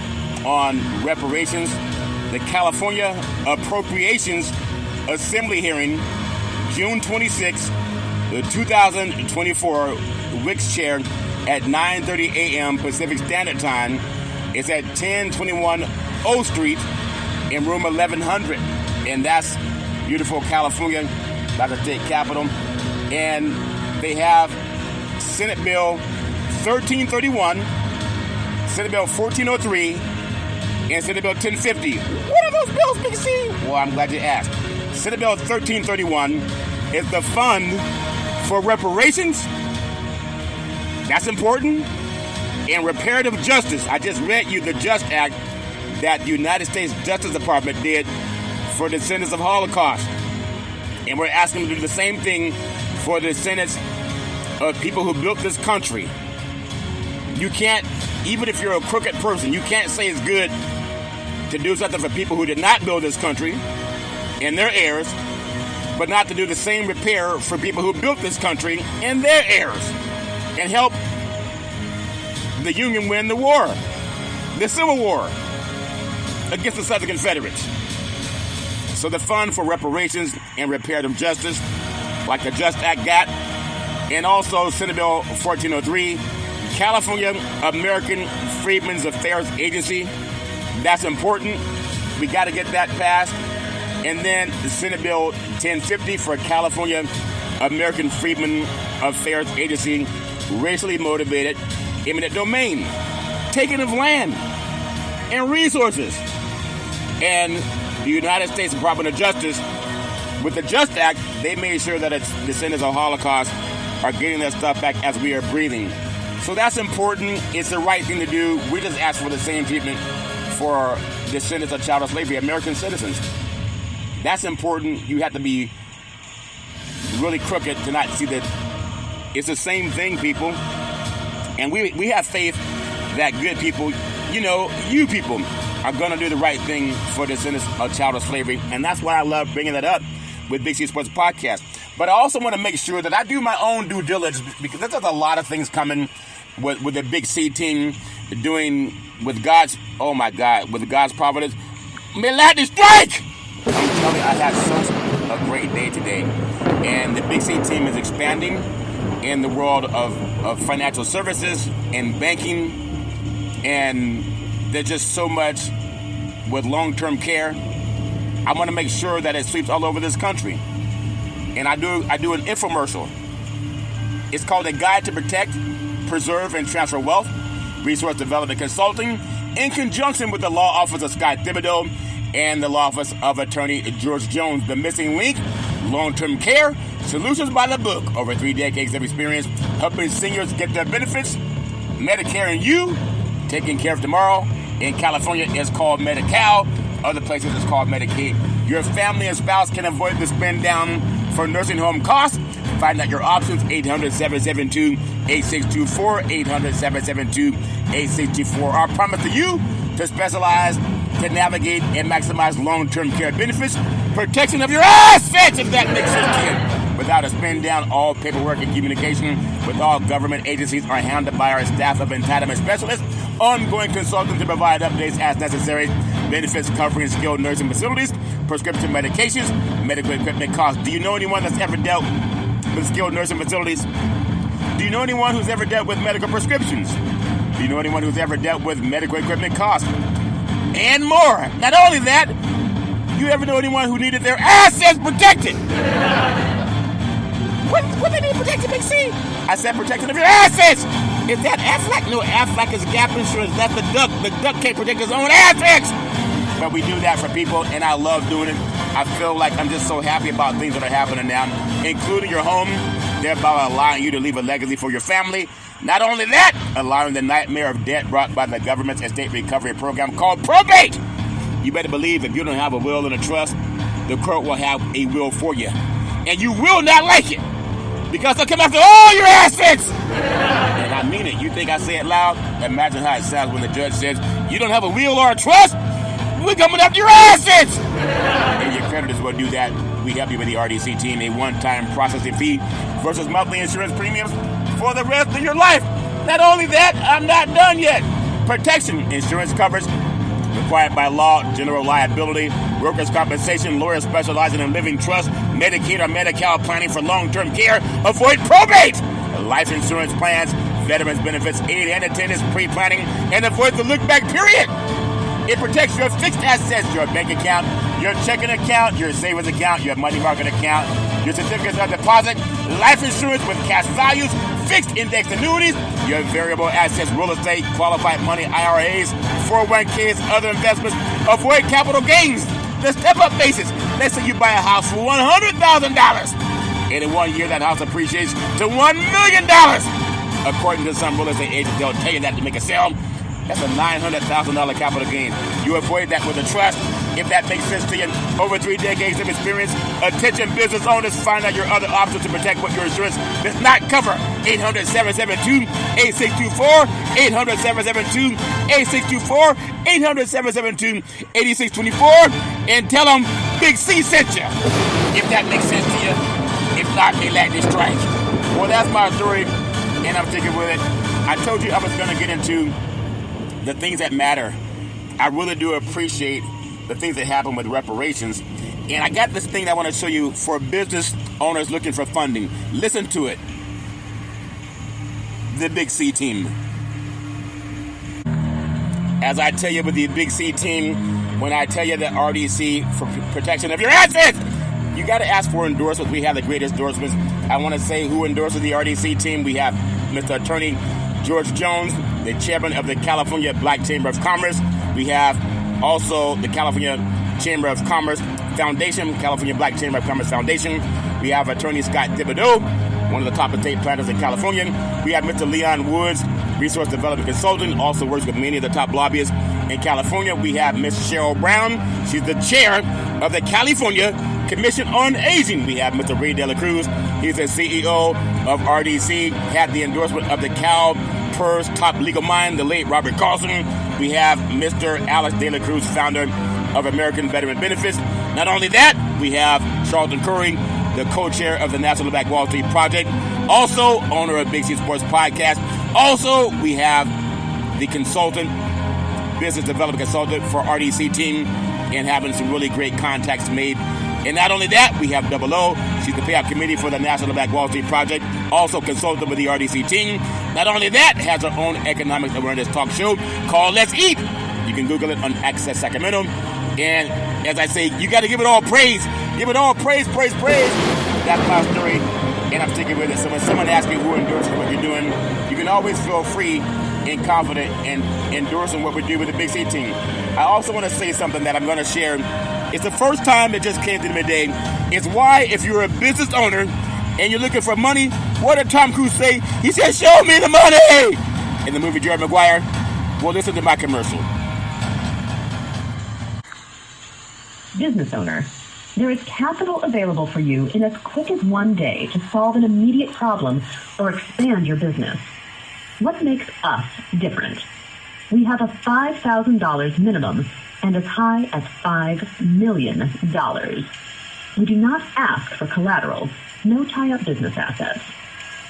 on reparations. The California Appropriations Assembly hearing, June 26, 2024, Wicks Chair at 9:30 a.m. Pacific Standard Time. It's at 1021 O Street in room 1100. And that's beautiful California, like the state capital. And they have Senate Bill 1331, Senate Bill 1403, and Senate Bill 1050. What are those bills, Big C? Well, I'm glad you asked. Senate Bill 1331 is the fund for reparations. That's important. And reparative justice. I just read you the JUST Act that the United States Justice Department did for descendants of Holocaust. And we're asking them to do the same thing for the descendants of people who built this country. You can't, even if you're a crooked person, you can't say it's good to do something for people who did not build this country and their heirs, but not to do the same repair for people who built this country and their heirs and help the Union win the war, the Civil War, against the Southern Confederates. So the fund for reparations and reparative justice, like the JUST Act got, and also Senate Bill 1403, California American Freedmen's Affairs Agency, that's important. We got to get that passed. And then the Senate Bill 1050 for California American Freedmen's Affairs Agency, racially motivated eminent domain, taking of land and resources. And the United States Department of Justice, with the JUST Act, they made sure that its descendants of Holocaust are getting their stuff back as we are breathing. So that's important. It's the right thing to do. We just ask for the same treatment for descendants of chattel slavery, American citizens. That's important. You have to be really crooked to not see that it's the same thing, people. And we have faith that good people, you people, are going to do the right thing for descendants of chattel slavery. And that's why I love bringing that up with Big C Sports Podcast. But I also want to make sure that I do my own due diligence, because there's a lot of things coming with the Big C team doing with God's, oh my God, with God's providence. May lightning strike! I'm telling you, I had such a great day today. And the Big C team is expanding in the world of financial services and banking. And there's just so much with long-term care. I want to make sure that it sweeps all over this country. And I do an infomercial. It's called A Guide to Protect, Preserve, and Transfer Wealth, Resource Development Consulting, in conjunction with the law office of Scott Thibodeau and the law office of attorney George Jones. The missing link, long-term care, solutions by the book. Over 3 decades of experience helping seniors get their benefits. Medicare and You, taking care of tomorrow. In California, it's called Medi-Cal. Other places, it's called Medicaid. Your family and spouse can avoid the spend down for nursing home costs. Find out your options, 800-772-8624, 800-772-8624. Our promise to you, to specialize, to navigate, and maximize long-term care benefits. Protection of your assets, if that makes sense to you. Without a spend down, all paperwork and communication with all government agencies are handled by our staff of entitlement specialists. Ongoing consulting to provide updates as necessary. Benefits covering skilled nursing facilities, prescription medications, medical equipment costs. Do you know anyone that's ever dealt with skilled nursing facilities? Do you know anyone who's ever dealt with medical prescriptions? Do you know anyone who's ever dealt with medical equipment costs? And more. Not only that, you ever know anyone who needed their assets protected? What they mean protected, Big C? I said protection of your assets. Is that Aflac? No, Aflac is gap insurance. That's the duck. The duck can't protect his own assets. But we do that for people, and I love doing it. I feel like I'm just so happy about things that are happening now, including your home, thereby allowing you to leave a legacy for your family. Not only that, allowing the nightmare of debt brought by the government's estate recovery program called probate. You better believe if you don't have a will and a trust, the court will have a will for you. And you will not like it, because they'll come after all your assets. And I mean it. You think I say it loud? Imagine how it sounds when the judge says, you don't have a will or a trust? We're coming after your assets. And your creditors will do that. We help you with the RDC team, a one-time processing fee versus monthly insurance premiums for the rest of your life. Not only that, I'm not done yet. Protection insurance coverage required by law, general liability, workers' compensation, lawyers specializing in living trust, Medicaid or Medi-Cal planning for long-term care, avoid probate, life insurance plans, veterans benefits, aid and attendance pre-planning, and avoid the look-back period. It protects your fixed assets, your bank account, your checking account, your savings account, your money market account, your certificates of deposit, life insurance with cash values, fixed index annuities, your variable assets, real estate, qualified money, IRAs, 401ks, other investments. Avoid capital gains. The step-up basis. Let's say you buy a house for $100,000. And in 1 year, that house appreciates to $1 million. According to some real estate agents, they'll tell you that to make a sale. That's a $900,000 capital gain. You avoid that with a trust, if that makes sense to you. Over 3 decades of experience, attention business owners, find out your other options to protect what your insurance does not cover. 800-772-8624, 800-772-8624, 800-772-8624, and tell them Big C sent you. If that makes sense to you. If not, they let me strike. Well, that's my story, and I'm sticking with it. I told you I was going to get into the things that matter. I really do appreciate the things that happen with reparations. And I got this thing that I want to show you for business owners looking for funding. Listen to it. The Big C team. As I tell you with the Big C team, when I tell you the RDC for protection of your assets, you got to ask for endorsements. We have the greatest endorsements. I want to say who endorses the RDC team. We have Mr. Attorney George Jones, the chairman of the California Black Chamber of Commerce. We have also the California Chamber of Commerce Foundation, California Black Chamber of Commerce Foundation. We have Attorney Scott Thibodeau, one of the top estate planners in California. We have Mr. Leon Woods, resource development consultant, also works with many of the top lobbyists in California. We have Ms. Cheryl Brown. She's the chair of the California Commission on Aging. We have Mr. Ray De La Cruz. He's the CEO of RDC, had the endorsement of the CalPERS top legal mind, the late Robert Carlson. We have Mr. Alex De La Cruz, founder of American Veteran Benefits. Not only that, we have Charlton Curry, the co-chair of the National Black Wall Street Project, also owner of Big C Sports Podcast. Also, we have the consultant, business development consultant for RDC team, and having some really great contacts made. And not only that, we have Double O. She's the payout committee for the National Black Wall Street Project, also consultant with the RDC team. Not only that, has her own economic awareness talk show called Let's Eat. You can Google it on Access Sacramento. And as I say, you got to give it all praise. Give it all praise, praise, praise. That's my story, and I'm sticking with it. So when someone asks me who endorses what you're doing, you can always feel free and confident in endorsing what we do with the Big C team. I also want to say something that I'm going to share. It's the first time it just came to me today. It's why, if you're a business owner and you're looking for money, what did Tom Cruise say? He said, "Show me the money!" in the movie Jerry Maguire. Well, listen to my commercial. Business owner, there is capital available for you in as quick as 1 day to solve an immediate problem or expand your business. What makes us different? We have a $5,000 minimum and as high as $5 million. We do not ask for collateral, no tie-up business assets.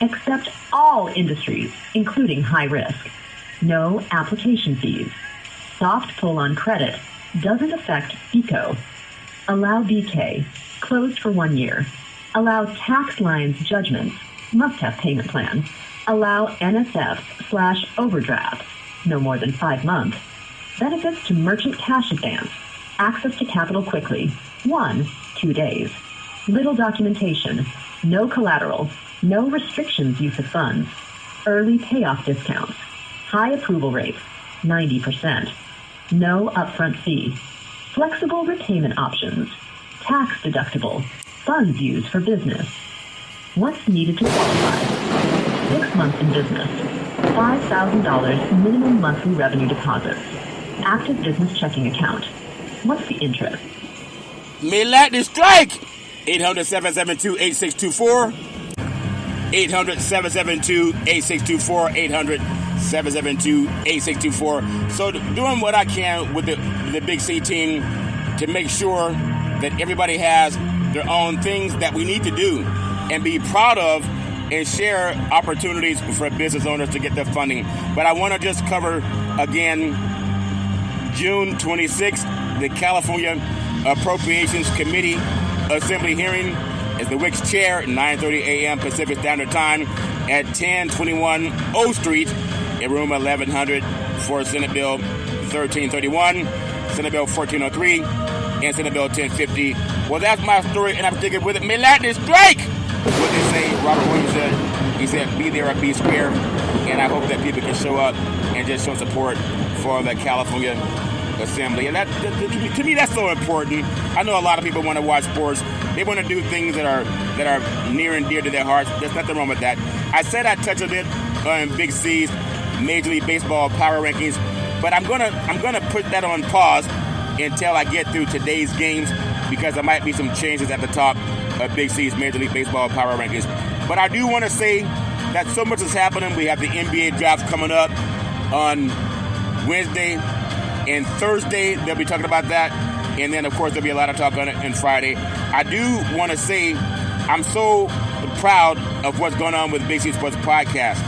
Accept all industries, including high risk. No application fees. Soft pull-on credit doesn't affect BECO. Allow BK, closed for 1 year. Allow tax lines judgments, must have payment plan. Allow NSF/overdraft, no more than 5 months. Benefits to merchant cash advance. Access to capital quickly, 1-2 days. Little documentation, no collateral, no restrictions use of funds. Early payoff discounts. High approval rates, 90%. No upfront fee. Flexible repayment options. Tax deductible. Funds used for business. What's needed to qualify? 6 months in business. $5,000 minimum monthly revenue deposits. Active business checking account. What's the interest? May lightning strike! 800-772-8624. 800-772-8624. 772-8624. So doing what I can with the Big C team to make sure that everybody has their own things that we need to do and be proud of and share opportunities for business owners to get their funding. But I want to just cover again, June 26th, the California Appropriations Committee Assembly hearing is the WIC's chair, 9:30 a.m. Pacific Standard Time at 1021 O Street in room 1100 for Senate Bill 1331, Senate Bill 1403, and Senate Bill 1050. Well, that's my story, and I'm sticking with it. May lightning strike! What they say, Robert Williams said, he said, be there or be square. And I hope that people can show up and just show support for the California Assembly. And that to me, that's so important. I know a lot of people want to watch sports. They want to do things that are near and dear to their hearts. There's nothing wrong with that. I said I'd touch a bit on Big C's Major League Baseball power rankings, but I'm gonna put that on pause until I get through today's games, because there might be some changes at the top of Big C's Major League Baseball power rankings. But I do want to say that so much is happening. We have the NBA draft coming up on Wednesday and Thursday. They'll be talking about that. And then, of course, there'll be a lot of talk on it on Friday. I do want to say I'm so proud of what's going on with Big C Sports Podcast.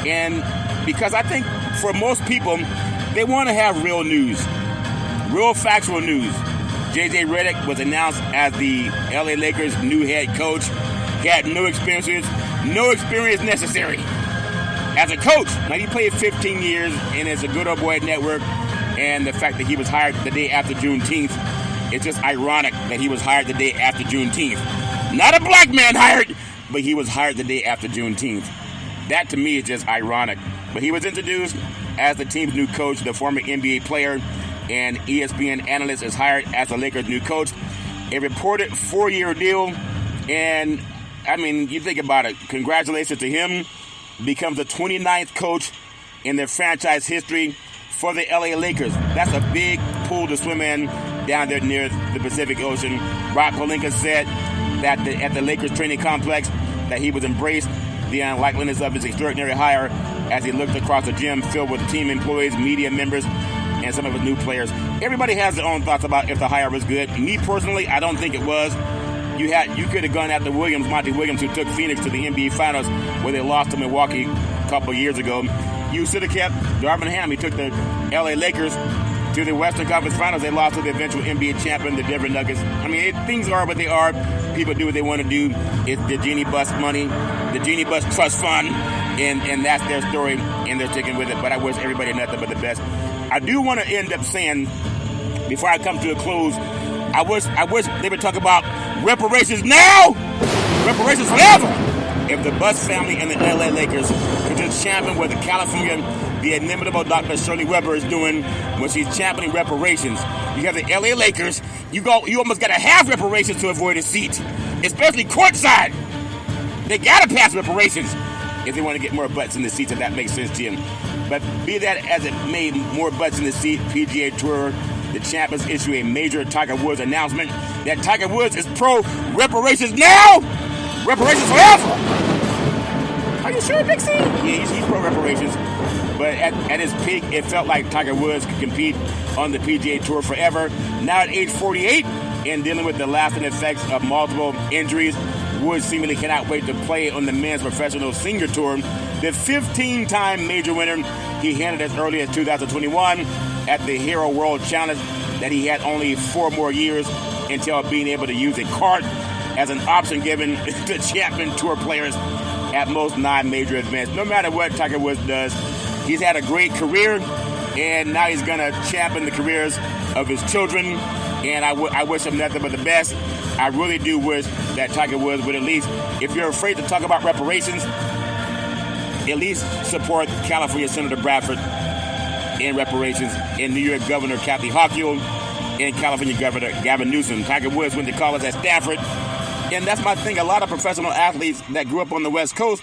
And because I think for most people, they want to have real news, real factual news. J.J. Redick was announced as the L.A. Lakers' new head coach. He had no experience necessary as a coach. Now, he played 15 years, and it's a good old boy network. And the fact that he was hired the day after Juneteenth, it's just ironic that he was hired the day after Juneteenth. Not a black man hired, but he was hired the day after Juneteenth. That, to me, is just ironic. But he was introduced as the team's new coach. The former NBA player and ESPN analyst is hired as the Lakers' new coach. A reported 4-year deal. And, I mean, you think about it. Congratulations to him. Becomes the 29th coach in their franchise history for the LA Lakers. That's a big pool to swim in down there near the Pacific Ocean. Rob Pelinka said that at the Lakers training complex that he was embraced the unlikeliness of his extraordinary hire as he looked across the gym filled with team employees, media members, and some of his new players. Everybody has their own thoughts about if the hire was good. Me personally, I don't think it was. You could have gone after Monty Williams, who took Phoenix to the NBA Finals where they lost to Milwaukee a couple of years ago. You should have kept Darvin Ham. He took the LA Lakers to the Western Conference Finals. They lost to the eventual NBA champion, the Denver Nuggets. I mean, things are what they are. People do what they want to do. It's the Genie Bus money, the Genie Bus Trust Fund, and that's their story, and they're sticking with it. But I wish everybody nothing but the best. I do want to end up saying, before I come to a close, I wish they would talk about reparations now, reparations forever. If the Bus family and the LA Lakers could just champion what the inimitable Dr. Shirley Weber is doing when she's championing reparations. You have the LA Lakers, you almost got to have reparations to avoid a seat, especially courtside. They got to pass reparations if they want to get more butts in the seats, if that makes sense to you. But be that as it may, more butts in the seat, PGA Tour, the champions issue a major Tiger Woods announcement that Tiger Woods is pro-reparations now, reparations forever. Are you sure, Big C? Yeah, he's pro-reparations. But at his peak, it felt like Tiger Woods could compete on the PGA Tour forever. Now at age 48 and dealing with the lasting effects of multiple injuries, Woods seemingly cannot wait to play on the men's professional senior tour. The 15-time major winner, he handed as early as 2021 at the Hero World Challenge that he had only 4 more years until being able to use a cart as an option given to champion tour players at most 9 major events. No matter what Tiger Woods does, he's had a great career, and now he's going to champion the careers of his children, and I wish him nothing but the best. I really do wish that Tiger Woods would at least, if you're afraid to talk about reparations, at least support California Senator Bradford in reparations, and New York Governor Kathy Hochul, and California Governor Gavin Newsom. Tiger Woods went to college at Stanford, and that's my thing. A lot of professional athletes that grew up on the West Coast,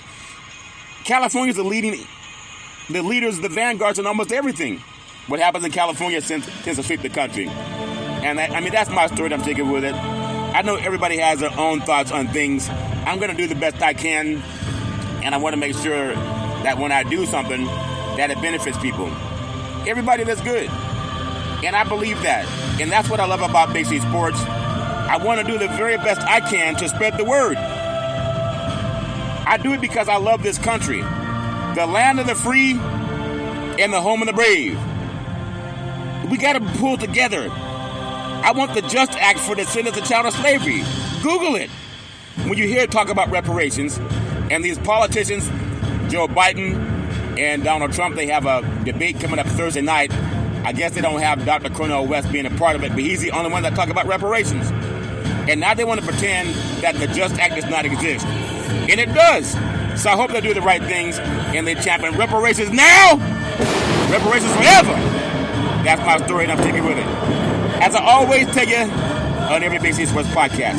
California's the leaders, the vanguards in almost everything. What happens in California tends to sweep the country. And that's my story that I'm taking with it. I know everybody has their own thoughts on things. I'm going to do the best I can, and I want to make sure that when I do something, that it benefits people. Everybody that's good. And I believe that. And that's what I love about Big C Sports. I want to do the very best I can to spread the word. I do it because I love this country. The land of the free and the home of the brave. We got to pull together. I want the Just Act for descendants of child slavery. Google it. When you hear talk about reparations, and these politicians, Joe Biden and Donald Trump, they have a debate coming up Thursday night. I guess they don't have Dr. Cornel West being a part of it, but he's the only one that talk about reparations. And now they want to pretend that the Just Act does not exist. And it does. So I hope they do the right things and they champion reparations now, reparations forever. That's my story and I'm sticking with it. As I always tell you on every Big C Sports podcast,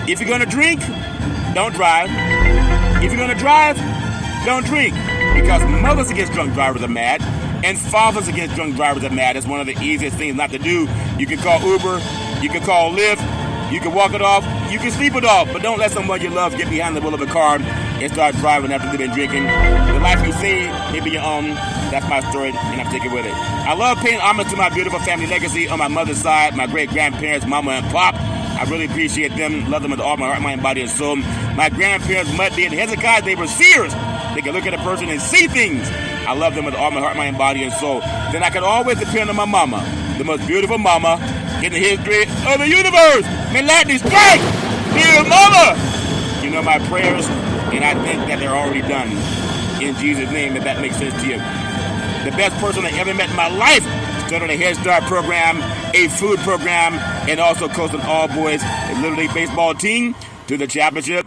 if you're going to drink, don't drive. If you're going to drive, don't drink. Because mothers against drunk drivers are mad, and fathers against drunk drivers are mad. It's one of the easiest things not to do. You can call Uber, you can call Lyft, you can walk it off, you can sleep it off, but don't let someone you love get behind the wheel of a car and start driving after they've been drinking. The life you see may be your own. That's my story, and I'm sticking with it. I love paying homage to my beautiful family legacy on my mother's side, my great-grandparents, mama and pop. I really appreciate them. Love them with all my heart, mind, body, and soul. My grandparents, Muddy and Hezekiah, they were seers. They could look at a person and see things. I love them with all my heart, mind, body, and soul. Then I could always depend on my mama, the most beautiful mama in the history of the universe. May lightning strike, dear mama. You know my prayers, and I think that they're already done. In Jesus' name, if that makes sense to you. The best person I ever met in my life started a Head Start program, a food program, and also coached an all-boys Little League baseball team to the championship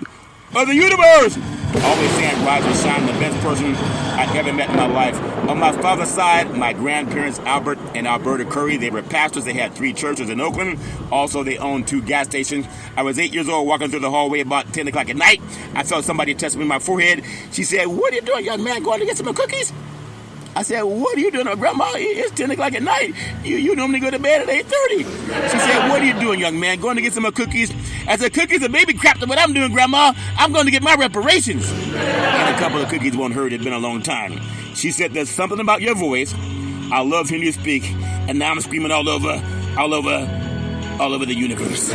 of the universe. Always saying, rise and shine, the best person I ever met in my life. On my father's side, my grandparents, Albert and Alberta Curry, they were pastors. They had 3 churches in Oakland. Also, they owned 2 gas stations. I was 8 years old, walking through the hallway about 10 o'clock at night. I felt somebody touch me in my forehead. She said, "What are you doing, young man, going to get some cookies?" I said, "What are you doing, Grandma? It's 10 o'clock at night. You normally go to bed at 8:30. She said, "What are you doing, young man? Going to get some cookies?" I said, "Cookies are baby crap to what I'm doing, Grandma. I'm going to get my reparations." And a couple of cookies won't hurt. It's been a long time. She said, "There's something about your voice. I love hearing you speak. And now I'm screaming all over the universe."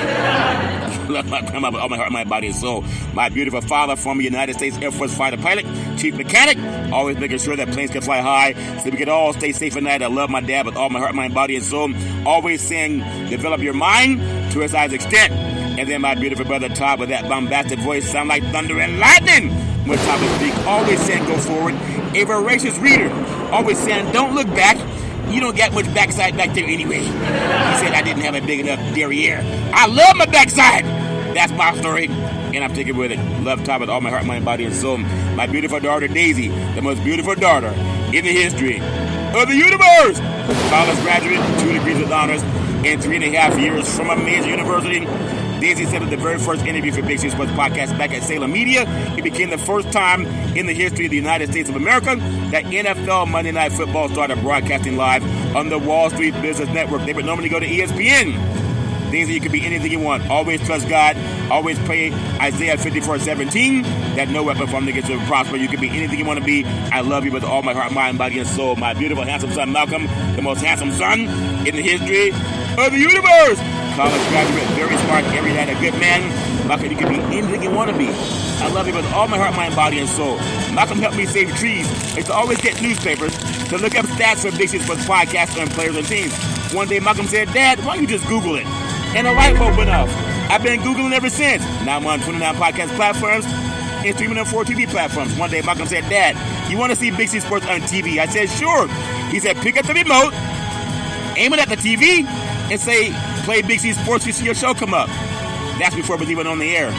Love my grandma with all my heart, my body, and soul. My beautiful father, former United States Air Force fighter pilot, chief mechanic, always making sure that planes can fly high so we can all stay safe at night. I love my dad with all my heart, mind, body, and soul. Always saying, develop your mind to its highest extent. And then my beautiful brother Todd with that bombastic voice, sound like thunder and lightning when Todd would speak. Always saying, go forward. A voracious reader. Always saying, don't look back. You don't got much backside back there anyway. He said I didn't have a big enough derriere. I love my backside. That's my story, and I'm sticking with it. Love Todd with all my heart, mind, body, and soul. My beautiful daughter, Daisy, the most beautiful daughter in the history of the universe. College graduate, 2 degrees with honors, in 3.5 years from a major university. Daisy said at the very first interview for Big C Sports Podcast back at Salem Media, it became the first time in the history of the United States of America that NFL Monday Night Football started broadcasting live on the Wall Street Business Network. They would normally go to ESPN. Daisy, you can be anything you want. Always trust God. Always pray Isaiah 54:17, that no weapon formed against you will prosper. You can be anything you want to be. I love you with all my heart, mind, body, and soul. My beautiful, handsome son, Malcolm, the most handsome son in the history of the universe. College graduate, very smart, every night a good man. Malcolm, you can be anything you want to be. I love you with all my heart, mind, body, and soul. Malcolm helped me save trees. I used to always get newspapers to look up stats for Big C Sports podcasts on players and teams. One day, Malcolm said, "Dad, why don't you just Google it?" And a light bulb went off. I've been Googling ever since. Now I'm on 29 podcast platforms and streaming on 4 TV platforms. One day, Malcolm said, "Dad, you want to see Big C Sports on TV?" I said, "Sure." He said, "Pick up the remote, aim it at the TV, and say, play Big C Sports, you see your show come up." That's before it was even on the air.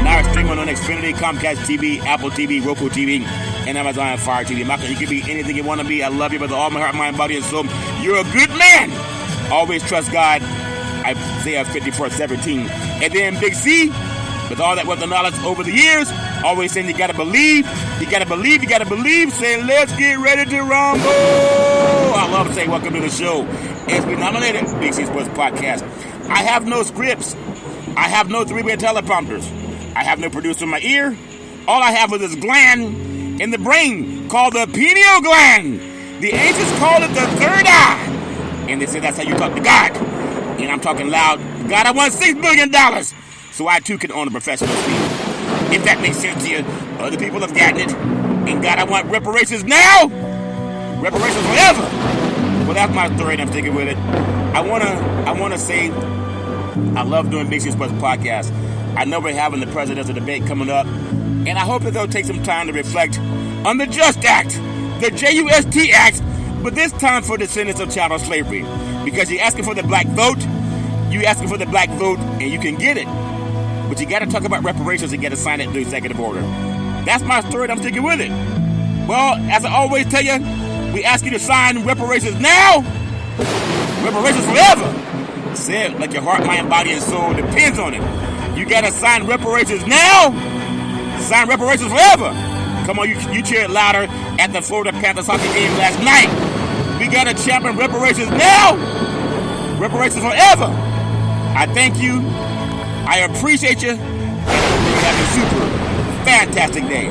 Now it's streaming on Xfinity, Comcast TV, Apple TV, Roku TV, and Amazon Fire TV. Malcolm, you can be anything you want to be. I love you with all my heart, mind, body, and soul. You're a good man. Always trust God. Isaiah 54:17. And then Big C, with all that wealth of knowledge over the years, always saying you gotta believe, you gotta believe, you gotta believe, saying let's get ready to rumble. I love saying welcome to the show. As we nominated Big C Sports Podcast. I have no scripts. I have no 3-way teleprompters. I have no producer in my ear. All I have is this gland, in the brain called the pineal gland. The ancients call it the third eye. And they say that's how you talk to God. And I'm talking loud. God, I want $6 billion so I too can own a professional team. If that makes sense to you, other people have gotten it. And God, I want reparations now. Reparations forever. Well, that's my story, and I'm sticking with it. I wanna say I love doing Big C Sports podcast. I know we're having the presidential debate coming up, and I hope that they'll take some time to reflect on the JUST Act, the JUST Act, but this time for descendants of chattel slavery. Because you're asking for the black vote, and you can get it. But you got to talk about reparations and get to sign it into executive order. That's my story, and I'm sticking with it. Well, as I always tell you, we ask you to sign reparations now, reparations forever. Say it like your heart, mind, body, and soul depends on it. You got to sign reparations now, sign reparations forever. Come on, you cheer it louder at the Florida Panthers hockey game last night. We got to champion reparations now, reparations forever. I thank you. I appreciate you. And I hope you have a super fantastic day.